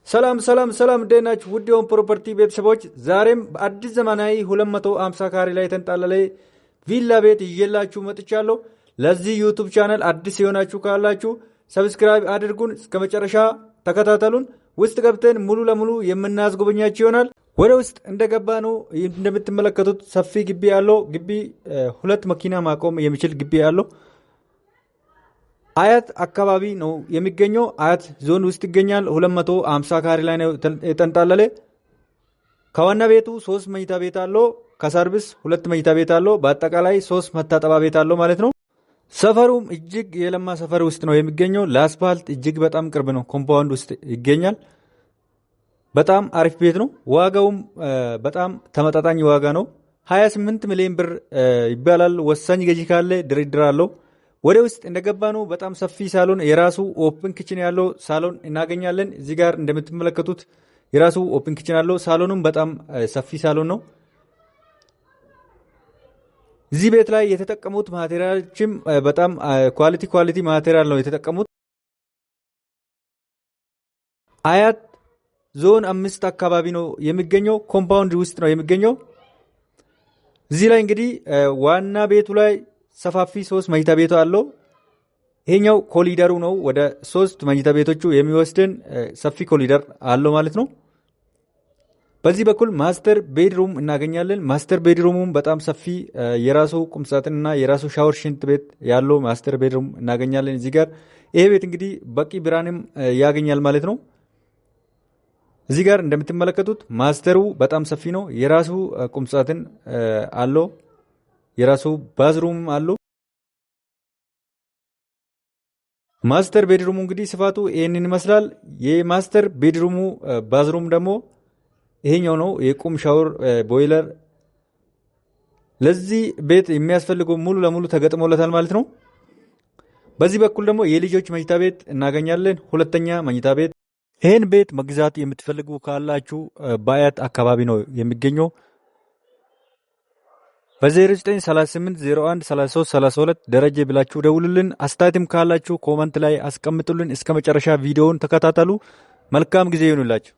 ሰላም ሰላም ሰላም እንደናችሁ ውድ የሆን ፕሮፐርቲ ቤተሰቦች ዛሬም በአዲስ ዘመናዊ 250 ካሬ ላይ የተንጣለለ ቪላ ቤት ይዤላችሁ መጥቻለሁ። ለዚህ ዩቲዩብ ቻናል አዲስ የሆናችሁ ካላችሁ ሰብስክራይብ አድርጉን፣ እስከ መጨረሻ ተከታተሉን። ውስጥ ገብተን ሙሉ ለሙሉ የምናስጎበኛችሁ ይሆናል። ወደ ውስጥ እንደገባ ነው እንደምትመለከቱት ሰፊ ግቢ ያለው ግቢ ሁለት መኪና ማቆም የሚችል ግቢ ያለው አያት አካባቢ ነው የሚገኘው። አያት ዞን ውስጥ ይገኛል። 250 ካሬ ላይ ነው የተንጣለለ። ከዋና ቤቱ 3 መኝታ ቤት አለው፣ ከሰርቪስ 2 መኝታ ቤት አለው። በአጠቃላይ 3 መታጠባ ቤት አለው ማለት ነው። ሰፈሩም እጅግ የለማ ሰፈር ውስጥ ነው የሚገኘው። ለአስፋልት እጅግ በጣም ቅርብ ነው። ኮምፓውንድ ውስጥ ይገኛል። በጣም አሪፍ ቤት ነው። ዋጋውም በጣም ተመጣጣኝ ዋጋ ነው። 28 ሚሊዮን ብር ይባላል። ወሳኝ ገዢ ካለ ድርድር አለው። ወደ ውስጥ እንደገባ ነው በጣም ሰፊ ሳሎን፣ የራሱ ኦፕን ኪችን ያለው ሳሎን እናገኛለን። እዚህ ጋር እንደምትመለከቱት የራሱ ኦፕን ኪችን ያለው ሳሎኑም በጣም ሰፊ ሳሎን ነው። እዚህ ቤት ላይ የተጠቀሙት ማቴሪያሎችም በጣም ኳሊቲ ማቴሪያል ነው የተጠቀሙት። አያት ዞን 5 አካባቢ ነው የሚገኘው። ኮምፓውንድ ውስጥ ነው የሚገኘው። እዚህ ላይ እንግዲህ ዋና ቤቱ ላይ ሰፋፊ 3 መኝታ ቤቱ አለው። ይሄኛው ኮሊደሩ ነው። ወደ 3 መኝታ ቤቶቹ የሚወስድን ሰፊ ኮሊደር አለው ማለት ነው። በዚህ በኩል ማስተር ቤድሩም እናገኛለን። ማስተር ቤድሩሙም በጣም ሰፊ የራሱ ቁምሳጥንና የራሱ ሻወር ሽንት ቤት ያለው ማስተር ቤድሩም እናገኛለን። እዚህ ጋር ይሄ ቤት እንግዲህ በቂ ብርሃንም ያገኛል ማለት ነው። እዚህ ጋር እንደምትመለከቱት ማስተሩ በጣም ሰፊ ነው። የራሱ ቁምሳጥን አለው። የራሱ ባዝሩም አለው። ማስተር ቤድሩሙ እንግዲህ ስፋቱ ይሄንን ይመስላል። የማስተር ቤድሩሙ ባዝሩም ደግሞ ይሄኛው ነው። የቁም ሻወር ቦይለር ለዚህ ቤት የሚያስፈልገው ሙሉ ለሙሉ ተገጥሞለታል ማለት ነው። በዚህ በኩል ደግሞ የልጆች መኝታ ቤት እናገኛለን። ሁለተኛ መኝታ ቤት። ይሄን ቤት መግዛት የምትፈልጉ ካላችሁ በአያት አካባቢ ነው የሚገኘው። በ0938 01 33 32 ደረጀ ብላችሁ ደውሉልን። አስተያየትም ካላችሁ ኮመንት ላይ አስቀምጡልን። እስከ መጨረሻ ቪዲዮውን ተከታተሉ። መልካም ጊዜ ይሁንላችሁ።